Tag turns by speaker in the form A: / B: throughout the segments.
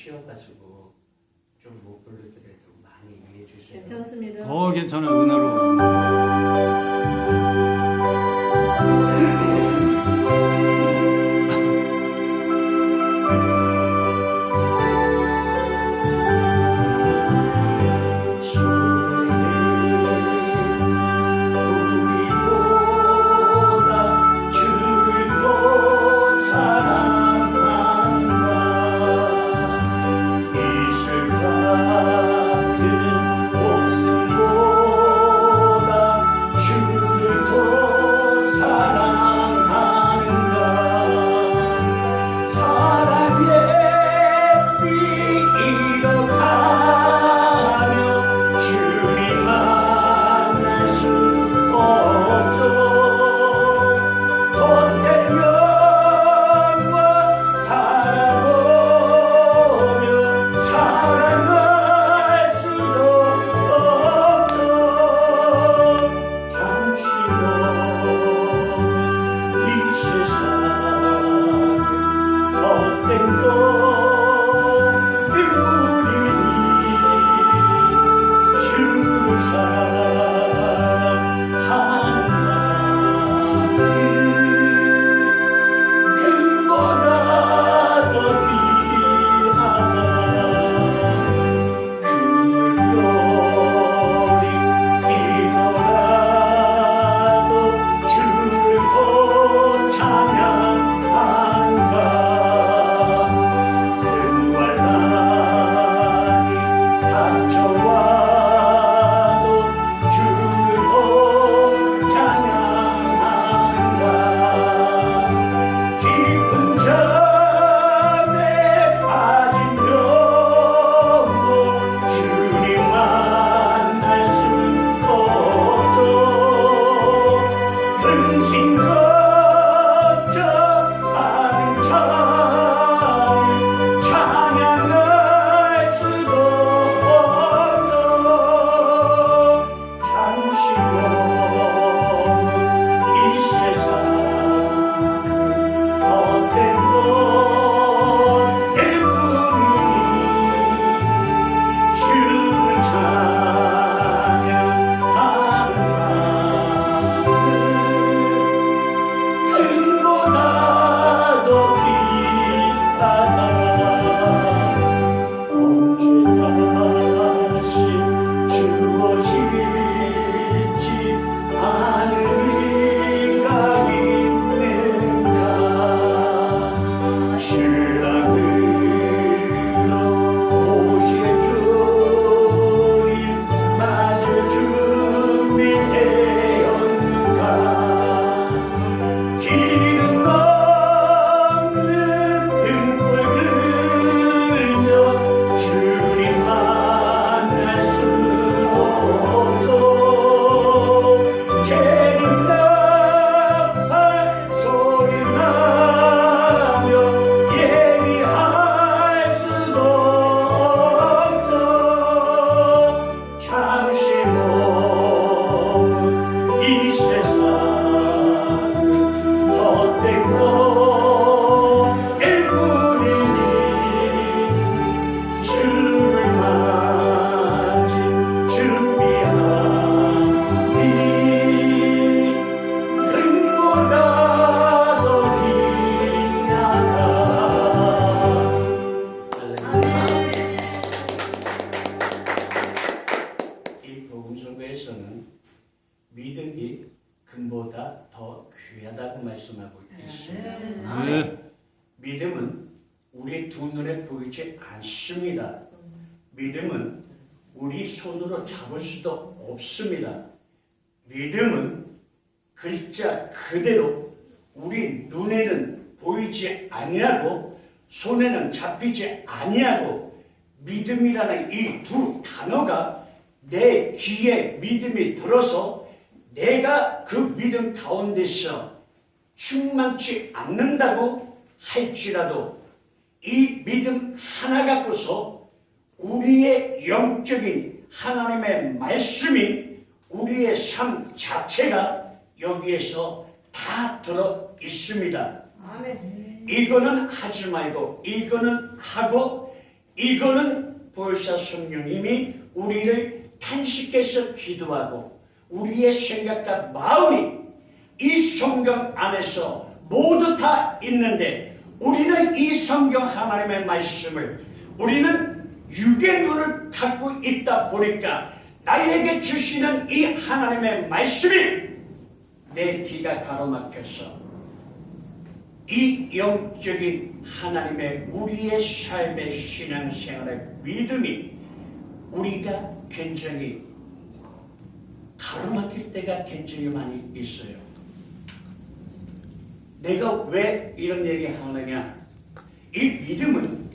A: 쉬어가지고 좀 못 부르더라도 많이 이해해 주세요.
B: 괜찮습니다.
C: 괜찮아요. 은혜로.
A: 목숨보다 믿음은 우리 두 눈에 보이지 않습니다. 믿음은 우리 손으로 잡을 수도 없습니다. 믿음은 글자 그대로 우리 눈에는 보이지 아니하고 손에는 잡히지 아니하고 믿음이라는 이 두 단어가 내 귀에 믿음이 들어서 내가 그 믿음 가운데서 충만치 않는다고 할지라도 이 믿음 하나 갖고서 우리의 영적인 하나님의 말씀이 우리의 삶 자체가 여기에서 다 들어 있습니다.
B: 아멘.
A: 이거는 하지 말고 이거는 하고 이거는 보혜사 성령님이 우리를 탄식해서 기도하고 우리의 생각과 마음이 이 성경 안에서 모두 다 있는데 우리는 이 성경 하나님의 말씀을 우리는 육의 눈을 갖고 있다 보니까 나에게 주시는 이 하나님의 말씀이 내 귀가 가로막혀서 이 영적인 하나님의 우리의 삶의 신앙생활의 믿음이 우리가 굉장히 가로막힐 때가 굉장히 많이 있어요. 내가 왜 이런 얘기 하느냐? 이 믿음은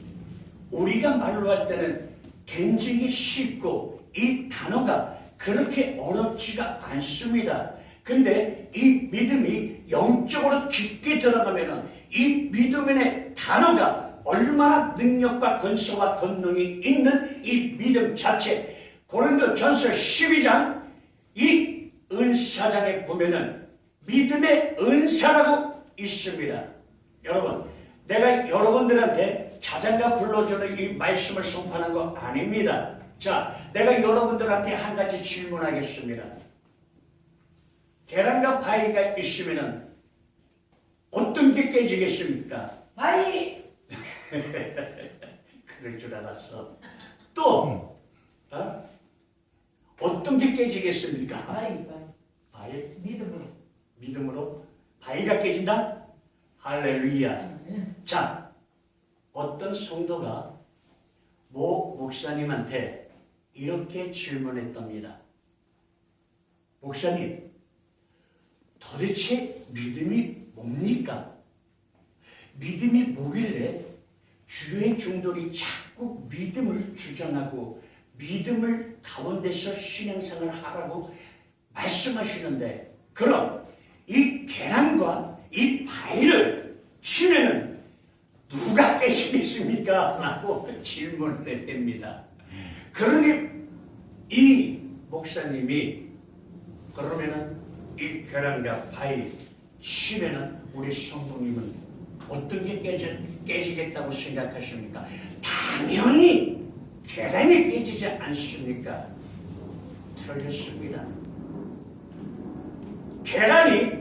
A: 우리가 말로 할 때는 굉장히 쉽고 이 단어가 그렇게 어렵지가 않습니다. 근데 이 믿음이 영적으로 깊게 들어가면은 이 믿음의 단어가 얼마나 능력과 권세와 권능이 있는 이 믿음 자체. 고린도전서 12장 이 은사장에 보면은 믿음의 은사라고 있습니다. 여러분, 내가 여러분들한테 자장가 불러주는 이 말씀을 선포하는 거 아닙니다. 자, 내가 여러분들한테 한 가지 질문하겠습니다. 계란과 바위가 있으면은 어떤 게 깨지겠습니까?
B: 바위.
A: 그럴 줄 알았어. 또 어떤 게 깨지겠습니까?
B: 바위.
A: 바위?
B: 믿음으로.
A: 믿음으로 바위가 깨진다? 할렐루야. 자, 어떤 성도가 모 목사님한테 이렇게 질문했답니다. 목사님, 도대체 믿음이 뭡니까? 믿음이 뭐길래 주의 종들이 자꾸 믿음을 주장하고 믿음을 가운데서 신앙생활을 하라고 말씀하시는데, 그럼 이 계란과 이 바위를 치면은 누가 깨시겠습니까? 라고 질문을 했답니다. 그러니 이 목사님이 그러면은 이 계란과 바위 치면은 우리 성도님은 어떤 게 깨지겠다고 생각하십니까? 당연히 계란이 깨지지 않습니까? 틀렸습니다. 계란이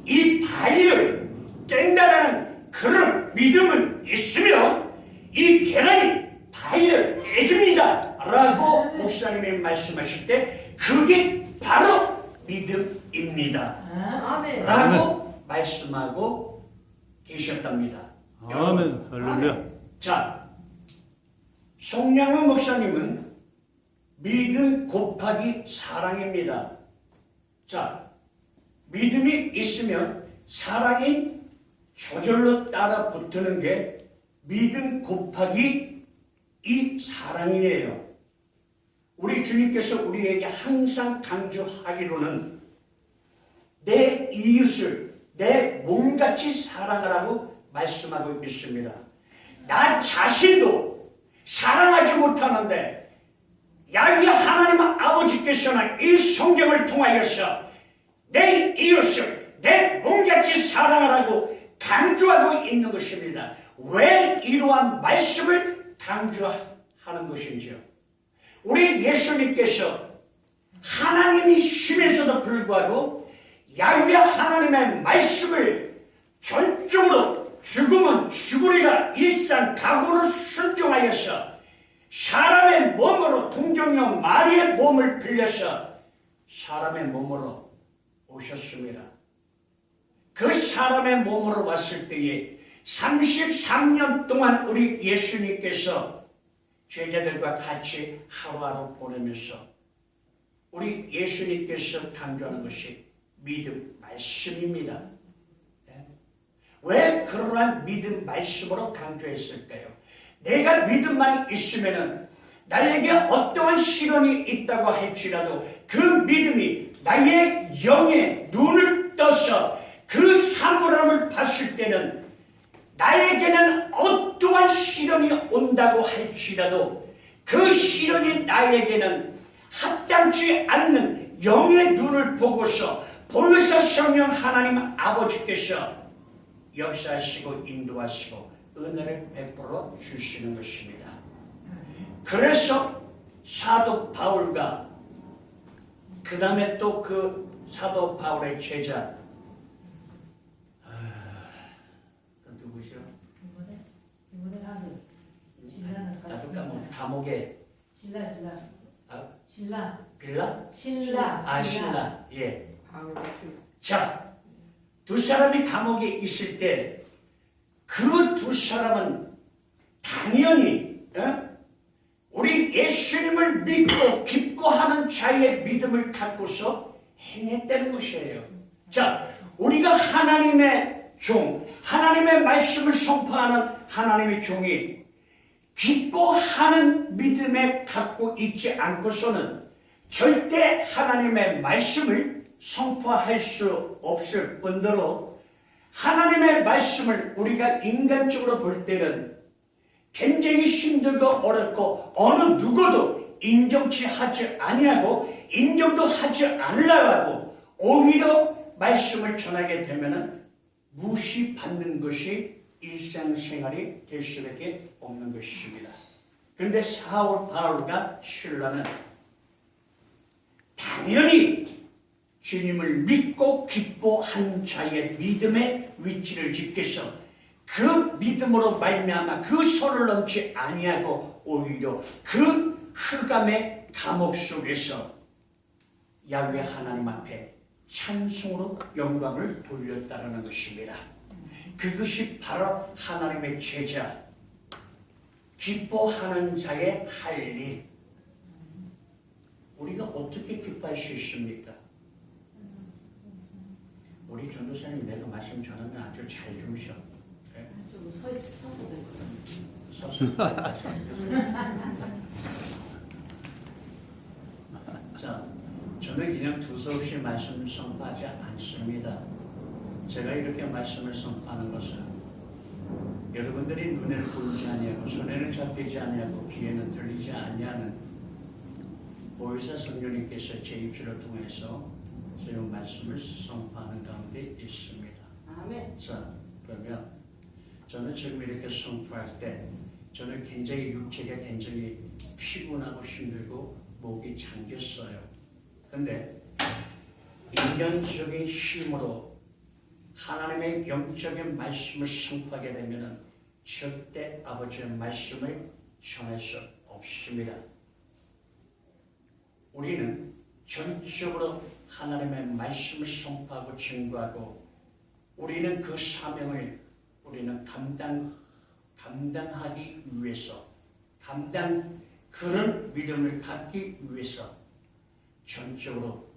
A: 이 바위를 깬다라는 그런 믿음은 있으면 이 계란이 바위를 깨집니다 라고 목사님이 말씀하실 때 그게 바로 믿음입니다
B: 아멘.
A: 라고 말씀하고 계셨답니다.
C: 아멘. 할렐루야.
A: 자, 송량훈 목사님은 믿음 곱하기 사랑입니다. 자, 믿음이 있으면 사랑이 저절로 따라 붙는 게 믿음 곱하기 이 사랑이에요. 우리 주님께서 우리에게 항상 강조하기로는 내 이웃을 내 몸같이 사랑하라고 말씀하고 있습니다. 나 자신도 사랑하지 못하는데 야훼 하나님 아버지께서는 이 성경을 통하여서 내 이웃을 내 몸같이 사랑하라고 강조하고 있는 것입니다. 왜 이러한 말씀을 강조하는 것인지요? 우리 예수님께서 하나님이시면서도 불구하고 야훼 하나님의 말씀을 전적으로 죽으면 죽으리라 일상 각오로 순종하여서 사람의 몸으로 동정녀 마리의 몸을 빌려서 사람의 몸으로 오셨습니다. 그 사람의 몸으로 왔을 때에
D: 33년 동안 우리 예수님께서 제자들과 같이 하루하루 보내면서 우리 예수님께서 강조하는 것이 믿음, 말씀입니다. 왜 그러한 믿음, 말씀으로 강조했을까요? 내가 믿음만 있으면은 나에게 어떠한 시련이 있다고 할지라도 그 믿음이 나의 영의 눈을 떠서 그 사물함을 봤을 때는 나에게는 어떠한 시련이 온다고 할지라도 그 시련이 나에게는 합당치 않는 영의 눈을 보고서 보혜사 성령 하나님 아버지께서 역사하시고 인도하시고 은혜를 베풀어 주시는 것입니다. 그래서 사도 바울과 그 다음에 또 그 사도 바울의 제자 그 누구죠?
B: 이번에 하는
D: 나도 까먹 감옥에
B: 신라
D: 빌라? 신라. 예. 자, 두 사람이 감옥에 있을 때 그 두 사람은 당연히 우리 예수님을 믿고 기뻐하는 자의 믿음을 갖고서 행했다는 것이에요. 자, 우리가 하나님의 종, 하나님의 말씀을 선포하는 하나님의 종이 기뻐하는 믿음에 갖고 있지 않고서는 절대 하나님의 말씀을 선포할 수 없을 뿐더러 하나님의 말씀을 우리가 인간적으로 볼 때는 굉장히 힘들고 어렵고 어느 누구도 인정치 하지 아니하고 인정도 하지 않으려고 오히려 말씀을 전하게 되면은 무시받는 것이 일상생활이 될 수밖에 없는 것입니다. 그런데 사울 바울과 실라는 당연히 주님을 믿고 기뻐한 자의 믿음의 위치를 지켜서 그 믿음으로 말미암아 그 손을 넘지 아니하고 오히려 그 흑암의 감옥 속에서 야훼 하나님 앞에 찬송으로 영광을 돌렸다는 것입니다. 그것이 바로 하나님의 제자, 기뻐하는 자의 할 일. 우리가 어떻게 기뻐할 수 있습니까? 우리 전도사님 내가 말씀 전하면 아주 잘 주무셔.
B: 서서
D: 서서. 자, 저는 그냥 두서없이 말씀을 선포하지 않습니다. 제가 이렇게 말씀을 선포하는 것은 여러분들이 눈에는 보이지 아니하고 손에는 잡히지 아니하고 귀에는 들리지 아니하는 보혜사 성령님께서 제 입술을 통해서 제 말씀을 선포하는 가운데 있습니다.
B: 아멘.
D: 자, 그러면 저는 지금 이렇게 선포할 때 저는 굉장히 육체가 굉장히 피곤하고 힘들고 목이 잠겼어요. 근데 인간적인 힘으로 하나님의 영적인 말씀을 선포하게 되면 절대 아버지의 말씀을 전할 수 없습니다. 우리는 전적으로 하나님의 말씀을 선포하고 증거하고 우리는 그 사명을 우리는 감당하기 위해서 그런 믿음을 갖기 위해서 전적으로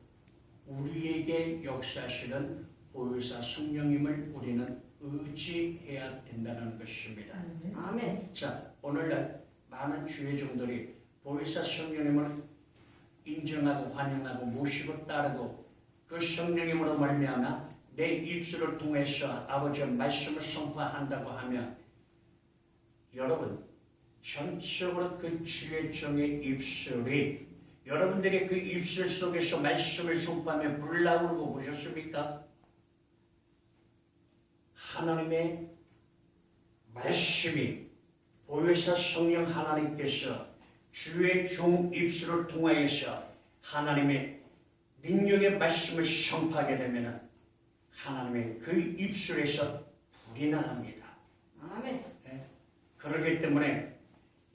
D: 우리에게 역사하시는 보혜사 성령님을 우리는 의지해야 된다는 것입니다.
B: 아멘.
D: 자, 오늘날 많은 주의 종들이 보혜사 성령님을 인정하고 환영하고 모시고 따르고 그 성령님으로 말미암아 내 입술을 통해서 아버지의 말씀을 선포한다고 하면 여러분 전적으로 그 주의 종의 입술이 여러분들의 그 입술 속에서 말씀을 선포하면 불나오르고 보셨습니까? 하나님의 말씀이 보혜사 성령 하나님께서 주의 종 입술을 통하여서 하나님의 능력의 말씀을 선포하게 되면 하나님의 그 입술에서 불이 나갑니다.
B: 아멘.
D: 네? 그렇기 때문에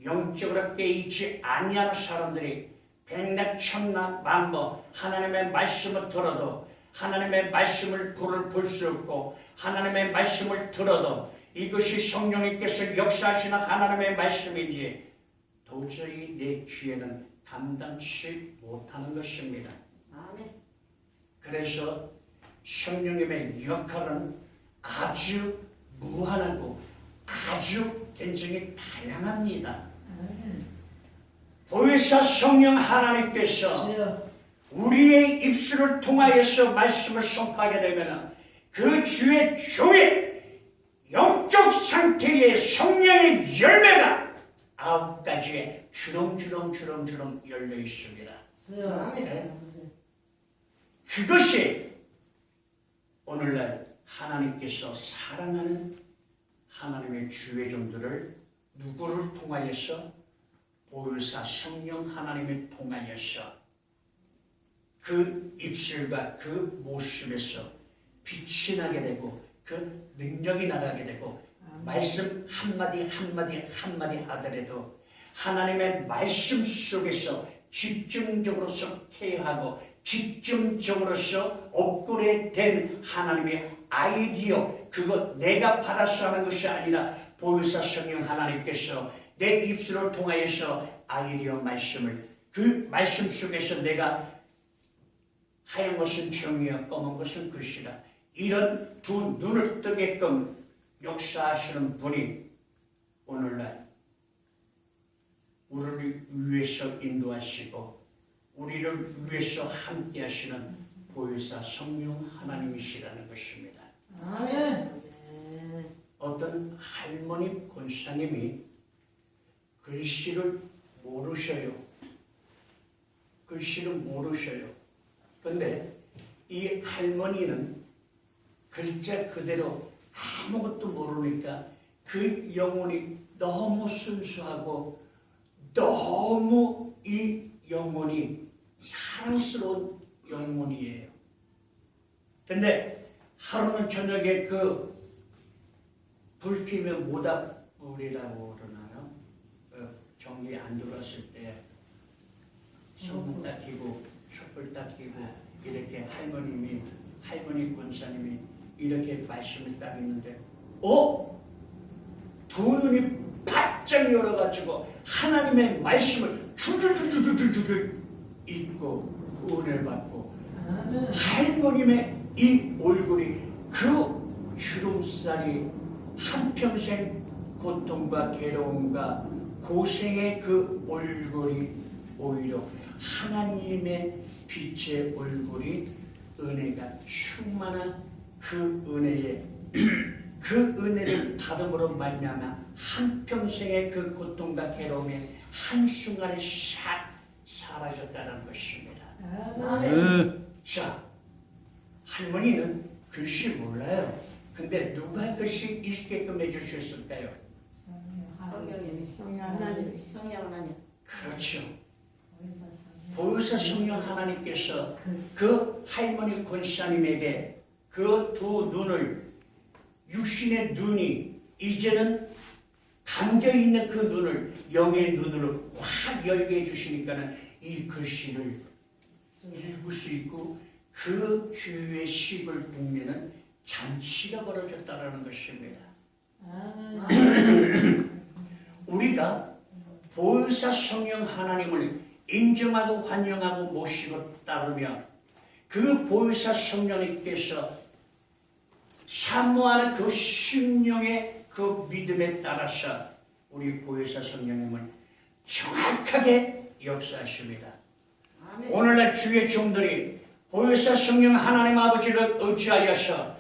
D: 영적으로 깨있지 아니하는 사람들이 백날 천날 만번 하나님의 말씀을 들어도 하나님의 말씀을 불을 볼 수 없고 하나님의 말씀을 들어도 이것이 성령님께서 역사하시는 하나님의 말씀인지 도저히 내 귀에는 감당치 못하는 것입니다.
B: 아멘.
D: 그래서 성령님의 역할은 아주 무한하고 아주 굉장히 다양합니다. 보혜사 성령 하나님께서 우리의 입술을 통하여서 말씀을 선포하게 되면 그 주의 종의 영적 상태의 성령의 열매가 9가지에 주렁주렁 열려 있습니다.
B: 아멘.
D: 그것이 오늘날 하나님께서 사랑하는 하나님의 주의 종들을 누구를 통하여서 보혈사 성령 하나님을 통하여서 그 입술과 그 모습에서 빛이 나게 되고 그 능력이 나가게 되고 말씀 한마디 하더라도 하나님의 말씀 속에서 집중적으로서 케어하고 집중적으로서 업그레이드된 하나님의 아이디어, 그것 내가 받아서 하는 것이 아니라 보혜사 성령 하나님께서 내 입술을 통하여서 아이디어 말씀을 그 말씀 속에서 내가 하얀 것은 정의야 검은 것은 글씨다, 이런 두 눈을 뜨게끔 역사하시는 분이 오늘날 우리를 위해서 인도하시고 우리를 위해서 함께 하시는 보혜사 성령 하나님이시라는 것입니다.
B: 아멘.
D: 어떤 할머니 권사님이 글씨를 모르셔요. 글씨를 모르셔요. 그런데 이 할머니는 글자 그대로 아무것도 모르니까 그 영혼이 너무 순수하고 너무 이 영혼이 사랑스러운 영혼이에요. 근데 하루는 저녁에 그 불 피면 모닥불이라고 그러나요? 전기 안 들어왔을 때 소금 딱 끼고 촛불 딱 끼고 이렇게 할머니 권사님이 이렇게 말씀을 딱 했는데 두 눈이 바짝 열어가지고 하나님의 말씀을 줄줄줄줄줄줄 읽고 은혜 받고 할머님의 이 얼굴이 그 주름살이 한평생 고통과 괴로움과 고생의 그 얼굴이 오히려 하나님의 빛의 얼굴이 은혜가 충만한 그 은혜에 그 은혜를 받음으로 말미암아 한평생의 그 고통과 괴로움이 한순간에 샥 사라졌다는 것입니다.
B: 아멘.
D: 자, 할머니는 글씨 몰라요. 근데 누가 글씨 읽게끔 해주셨을까요?
B: 성령 하나님.
D: 그렇죠. 보혜사 성령 하나님께서 그 할머니 권사님에게 그 두 눈을, 육신의 눈이 이제는 감겨있는 그 눈을 영의 눈으로 확 열게 해주시니까는 이 글씨를 읽을 수 있고 그 주위의 식을 볶는 잔치가 벌어졌다는 것입니다. 우리가 보혜사 성령 하나님을 인정하고 환영하고 모시고 따르며 그 보혜사 성령님께서 사모하는 그 심령의 그 믿음에 따라서 우리 보혜사 성령님을 정확하게 역사하십니다.
B: 아멘.
D: 오늘날 주의 종들이 보혜사 성령 하나님 아버지를 의지하여서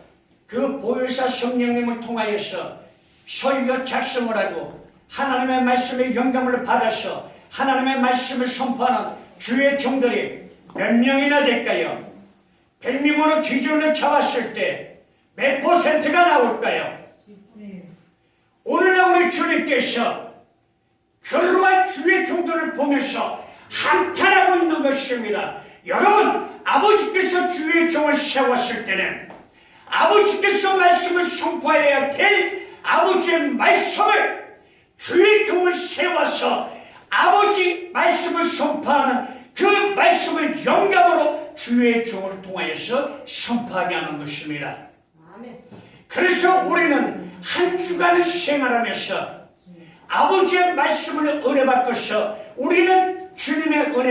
D: 그 보혜사 성령님을 통하여서 설교 작성을 하고 하나님의 말씀의 영감을 받아서 하나님의 말씀을 선포하는 주의 종들이 몇 명이나 될까요? 100명으로 기준을 잡았을 때 몇 퍼센트가 나올까요? 오늘날 우리 주님께서 그러한 주의 종들을 보면서 한탄하고 있는 것입니다. 여러분, 아버지께서 주의 종을 세웠을 때는 아버지께서 말씀을 선포해야 될 아버지의 말씀을 주의 종을 세워서 아버지 말씀을 선포하는 그 말씀을 영감으로 주의 종을 통하여서 선포하게 하는 것입니다.
B: 아멘.
D: 그래서 우리는 한 주간을 생활하면서 아버지의 말씀을 은혜 받고서 우리는 주님의 은혜